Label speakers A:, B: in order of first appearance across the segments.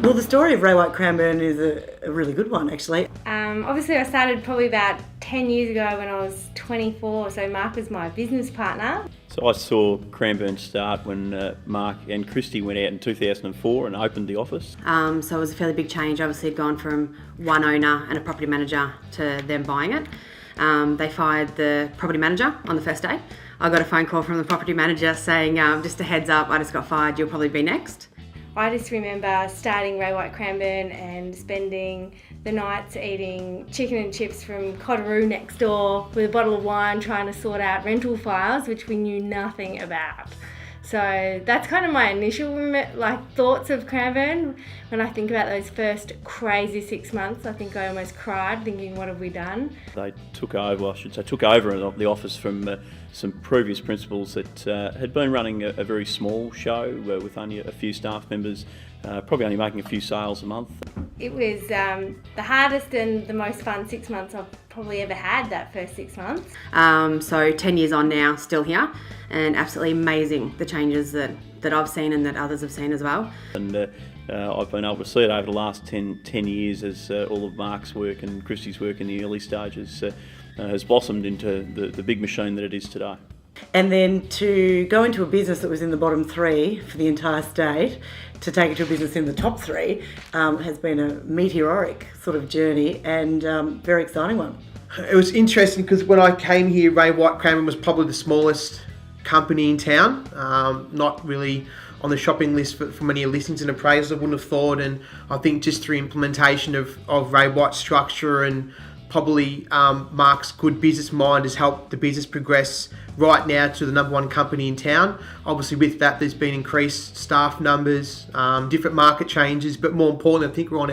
A: Well, the story of Ray White Cranbourne is a really good one, actually.
B: Obviously, I started probably about 10 years ago when I was 24, so Mark was my business partner.
C: So I saw Cranbourne start when Mark and Christy went out in 2004 and opened the office.
D: So it was a fairly big change. Obviously, it'd gone from one owner and a property manager to them buying it. They fired the property manager on the first day. I got a phone call from the property manager saying, just a heads up, I just got fired, you'll probably be next.
B: I just remember starting Ray White Cranbourne and spending the nights eating chicken and chips from Cotteroo next door with a bottle of wine, trying to sort out rental files, which we knew nothing about. So that's kind of my initial thoughts of Cranbourne. When I think about those first crazy 6 months, I think I almost cried thinking, what have we done?
C: They took over the office from some previous principals that had been running a very small show with only a few staff members, probably only making a few sales a month.
B: It was the hardest and the most fun 6 months I've probably ever had, that first 6 months.
D: So 10 years on now, still here, and absolutely amazing the changes that I've seen and that others have seen as well.
C: And I've been able to see it over the last 10 years as all of Mark's work and Christy's work in the early stages has blossomed into the big machine that it is today.
A: And then to go into a business that was in the bottom three for the entire state, to take it to a business in the top three, has been a meteoric sort of journey and very exciting one.
E: It was interesting because when I came here, Ray White Cranbourne was probably the smallest company in town, not really on the shopping list for many listings and appraisals, I wouldn't have thought. And I think just through implementation of Ray White's structure and probably Mark's good business mind has helped the business progress right now to the number one company in town. Obviously with that there's been increased staff numbers, different market changes, but more importantly I think we're on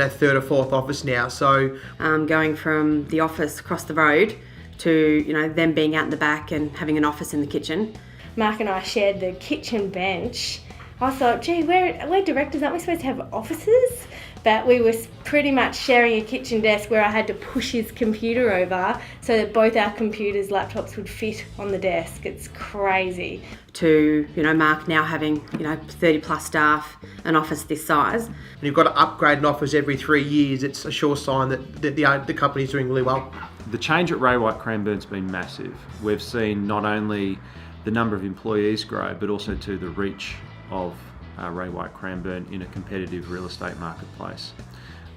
E: our third or fourth office now. So
D: going from the office across the road to them being out in the back and having an office in the kitchen.
B: Mark and I shared the kitchen bench. I thought, gee, we're directors, aren't we supposed to have offices? But we were pretty much sharing a kitchen desk where I had to push his computer over so that both our computers, laptops would fit on the desk. It's crazy.
D: To, Mark now having, 30 plus staff, an office this size.
E: And you've got to upgrade an office every 3 years. It's a sure sign that the company's doing really well.
F: The change at Ray White Cranbourne's been massive. We've seen not only the number of employees grow, but also to the reach of Ray White Cranbourne in a competitive real estate marketplace.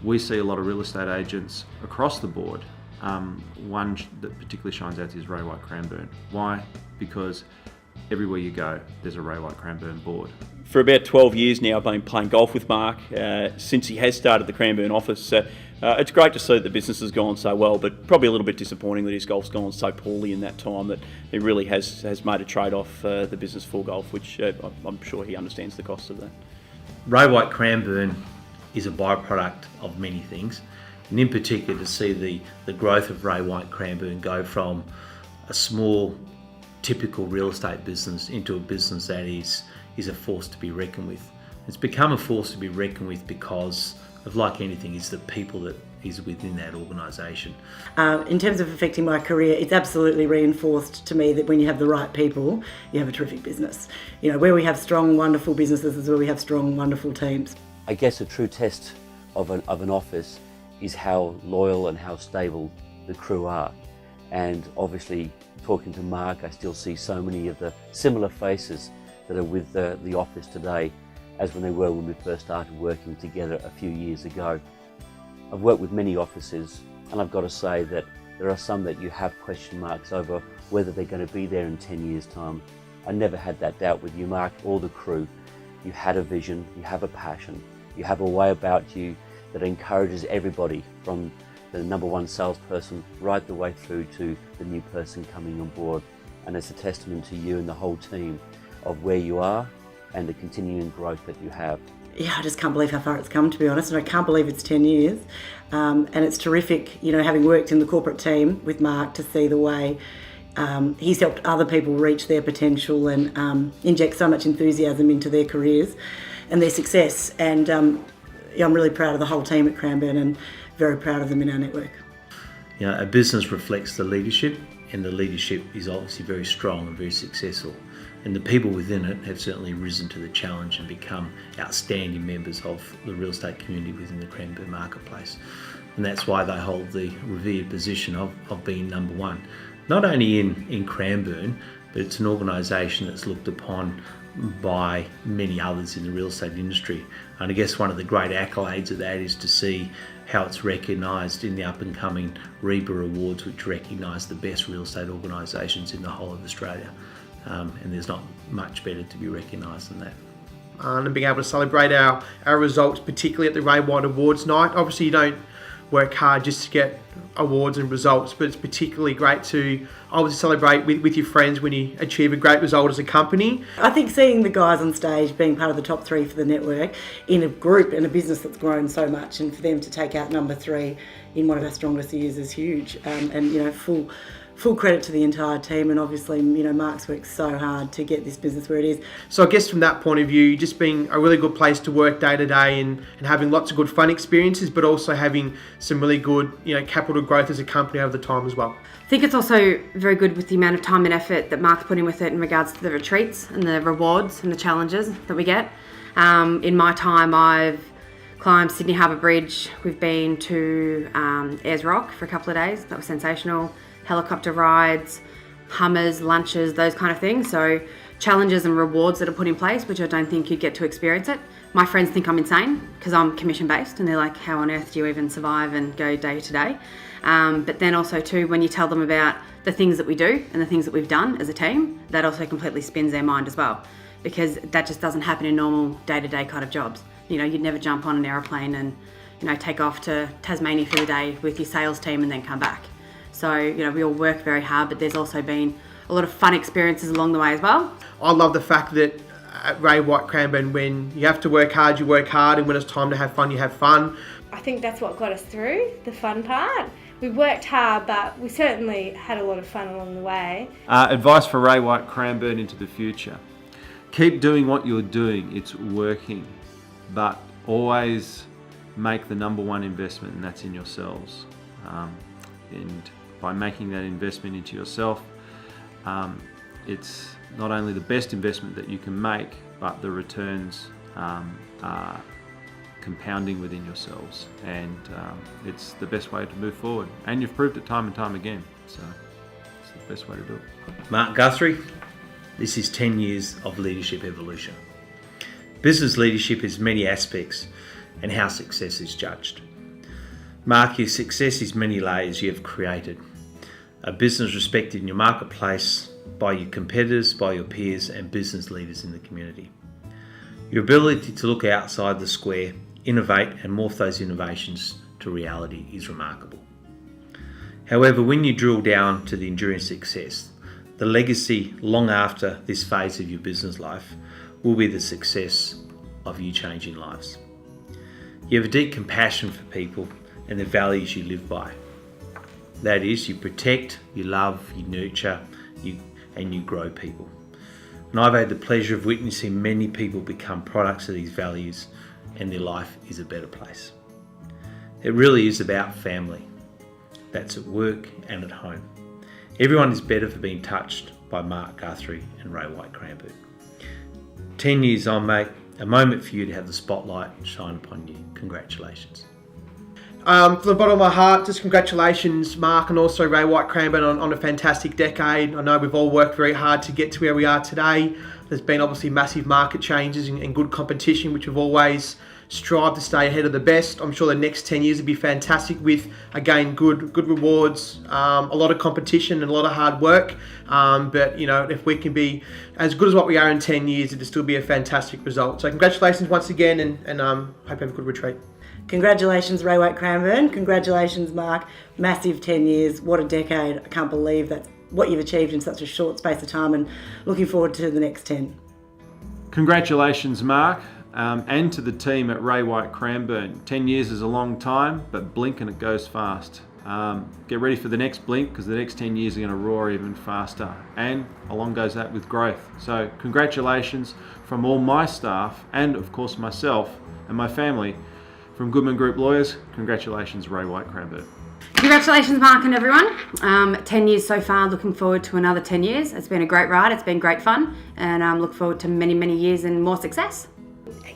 F: We see a lot of real estate agents across the board. One that particularly shines out is Ray White Cranbourne. Why? Because everywhere you go, there's a Ray White Cranbourne board.
C: For about 12 years now, I've been playing golf with Mark since he has started the Cranbourne office. It's great to see that the business has gone so well, but probably a little bit disappointing that his golf's gone so poorly in that time that it really has made a trade-off the business for golf, which I'm sure he understands the cost of that.
G: Ray White Cranbourne is a byproduct of many things, and in particular to see the growth of Ray White Cranbourne go from a small typical real estate business into a business that is a force to be reckoned with. It's become a force to be reckoned with because of, like anything, is the people that is within that organisation.
A: In terms of affecting my career, it's absolutely reinforced to me that when you have the right people, you have a terrific business. Where we have strong, wonderful businesses is where we have strong, wonderful teams.
H: I guess a true test of an office is how loyal and how stable the crew are. And obviously, talking to Mark, I still see so many of the similar faces that are with the office today as when they were when we first started working together a few years ago. I've worked with many offices, and I've got to say that there are some that you have question marks over whether they're going to be there in 10 years' time. I never had that doubt with you, Mark, or the crew. You had a vision, you have a passion, you have a way about you that encourages everybody, from the number one salesperson right the way through to the new person coming on board. And it's a testament to you and the whole team of where you are and the continuing growth that you have.
A: Yeah, I just can't believe how far it's come, to be honest, and I can't believe it's 10 years. And it's terrific, having worked in the corporate team with Mark, to see the way he's helped other people reach their potential and inject so much enthusiasm into their careers and their success. And I'm really proud of the whole team at Cranbourne and very proud of them in our network.
G: A business reflects the leadership, and the leadership is obviously very strong and very successful. And the people within it have certainly risen to the challenge and become outstanding members of the real estate community within the Cranbourne marketplace. And that's why they hold the revered position of being number one. Not only in Cranbourne, but it's an organisation that's looked upon by many others in the real estate industry. And I guess one of the great accolades of that is to see how it's recognised in the up and coming REBA Awards, which recognise the best real estate organisations in the whole of Australia. And there's not much better to be recognised than that.
E: And being able to celebrate our results, particularly at the Ray White Awards night. Obviously you don't work hard just to get awards and results, but it's particularly great to obviously celebrate with your friends when you achieve a great result as a company.
A: I think seeing the guys on stage being part of the top 3 for the network in a group and a business that's grown so much, and for them to take out number 3 in one of our strongest years is huge. And you know, full credit to the entire team, and obviously, you know, Mark's worked so hard to get this business where it is.
E: So I guess from that point of view, just being a really good place to work day to day and having lots of good fun experiences, but also having some really good, you know, capital growth as a company over the time as well.
D: I think it's also very good with the amount of time and effort that Mark's put in with it in regards to the retreats and the rewards and the challenges that we get. In my time, I've climbed Sydney Harbour Bridge. We've been to Ayers Rock for a couple of days. That was sensational. Helicopter rides, Hummers, lunches, those kind of things. So challenges and rewards that are put in place, which I don't think you'd get to experience it. My friends think I'm insane because I'm commission based, and they're like, how on earth do you even survive and go day to day? But then also too, when you tell them about the things that we do and the things that we've done as a team, that also completely spins their mind as well, because that just doesn't happen in normal day-to-day kind of jobs. You know, you'd never jump on an aeroplane and, you know, take off to Tasmania for the day with your sales team and then come back. So, you know, we all work very hard, but there's also been a lot of fun experiences along the way as well.
E: I love the fact that at Ray White Cranbourne, when you have to work hard, you work hard, and when it's time to have fun, you have fun.
B: I think that's what got us through, the fun part. We worked hard, but we certainly had a lot of fun along the way.
F: Advice for Ray White Cranbourne into the future. Keep doing what you're doing, it's working, but always make the number one investment, and that's in yourselves. And by making that investment into yourself, it's not only the best investment that you can make, but the returns are compounding within yourselves, and it's the best way to move forward. And you've proved it time and time again, so it's the best way to do it.
G: Mark Guthrie, this is 10 years of leadership evolution. Business leadership has many aspects, and how success is judged. Mark, your success is many layers you have created. A business respected in your marketplace, by your competitors, by your peers, and business leaders in the community. Your ability to look outside the square, innovate, and morph those innovations to reality is remarkable. However, when you drill down to the enduring success, the legacy long after this phase of your business life will be the success of you changing lives. You have a deep compassion for people and the values you live by. That is, you protect, you love, you nurture, and you grow people. And I've had the pleasure of witnessing many people become products of these values, and their life is a better place. It really is about family. That's at work and at home. Everyone is better for being touched by Mark Guthrie and Ray White Cranbourne. 10 years on, mate, a moment for you to have the spotlight shine upon you. Congratulations.
E: From the bottom of my heart, just congratulations, Mark, and also Ray White Cranbourne on a fantastic decade. I know we've all worked very hard to get to where we are today. There's been obviously massive market changes and good competition, which we've always strived to stay ahead of the best. I'm sure the next 10 years will be fantastic with, again, good rewards, a lot of competition and a lot of hard work. But, you know, if we can be as good as what we are in 10 years, it'll still be a fantastic result. So congratulations once again, and hope you have a good retreat.
A: Congratulations, Ray White Cranbourne. Congratulations, Mark. Massive 10 years. What a decade. I can't believe that's what you've achieved in such a short space of time, and looking forward to the next 10.
F: Congratulations, Mark, and to the team at Ray White Cranbourne. 10 years is a long time, but blink and it goes fast. Get ready for the next blink, because the next 10 years are going to roar even faster. And along goes that with growth. So congratulations from all my staff, and of course myself and my family. From Goodman Group Lawyers, congratulations, Ray White Cranbourne.
D: Congratulations, Mark and everyone. 10 years so far, looking forward to another 10 years. It's been a great ride, it's been great fun, and look forward to many, many years and more success.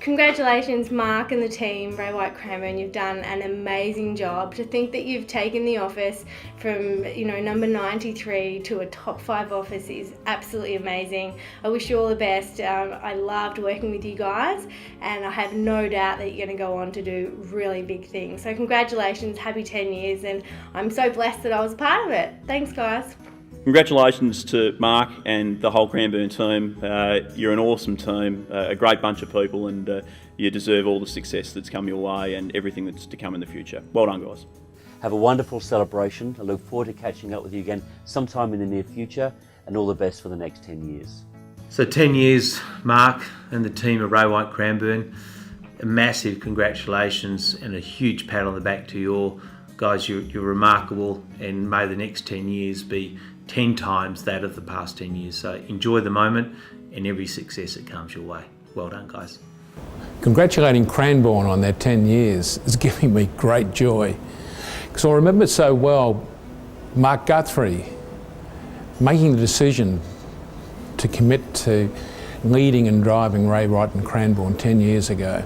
B: Congratulations, Mark and the team, Ray White Cranbourne. You've done an amazing job. To think that you've taken the office from, number 93 to a top 5 office is absolutely amazing. I wish you all the best. I loved working with you guys, and I have no doubt that you're going to go on to do really big things. So congratulations, happy 10 years, and I'm so blessed that I was a part of it. Thanks, guys.
C: Congratulations to Mark and the whole Cranbourne team. You're an awesome team, a great bunch of people, and you deserve all the success that's come your way and everything that's to come in the future. Well done, guys.
H: Have a wonderful celebration. I look forward to catching up with you again sometime in the near future, and all the best for the next 10 years.
G: So 10 years, Mark and the team at Ray White Cranbourne. A massive congratulations and a huge pat on the back to you all. Guys, you're remarkable, and may the next 10 years be 10 times that of the past 10 years. So enjoy the moment and every success that comes your way. Well done, guys.
I: Congratulating Cranbourne on their 10 years is giving me great joy. Because I remember so well Mark Guthrie making the decision to commit to leading and driving Ray White and Cranbourne 10 years ago.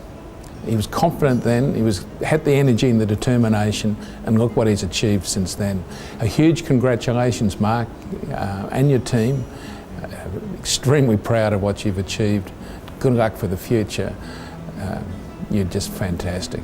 I: He was confident then, had the energy and the determination, and look what he's achieved since then. A huge congratulations, Mark, and your team. Extremely proud of what you've achieved. Good luck for the future. You're just fantastic.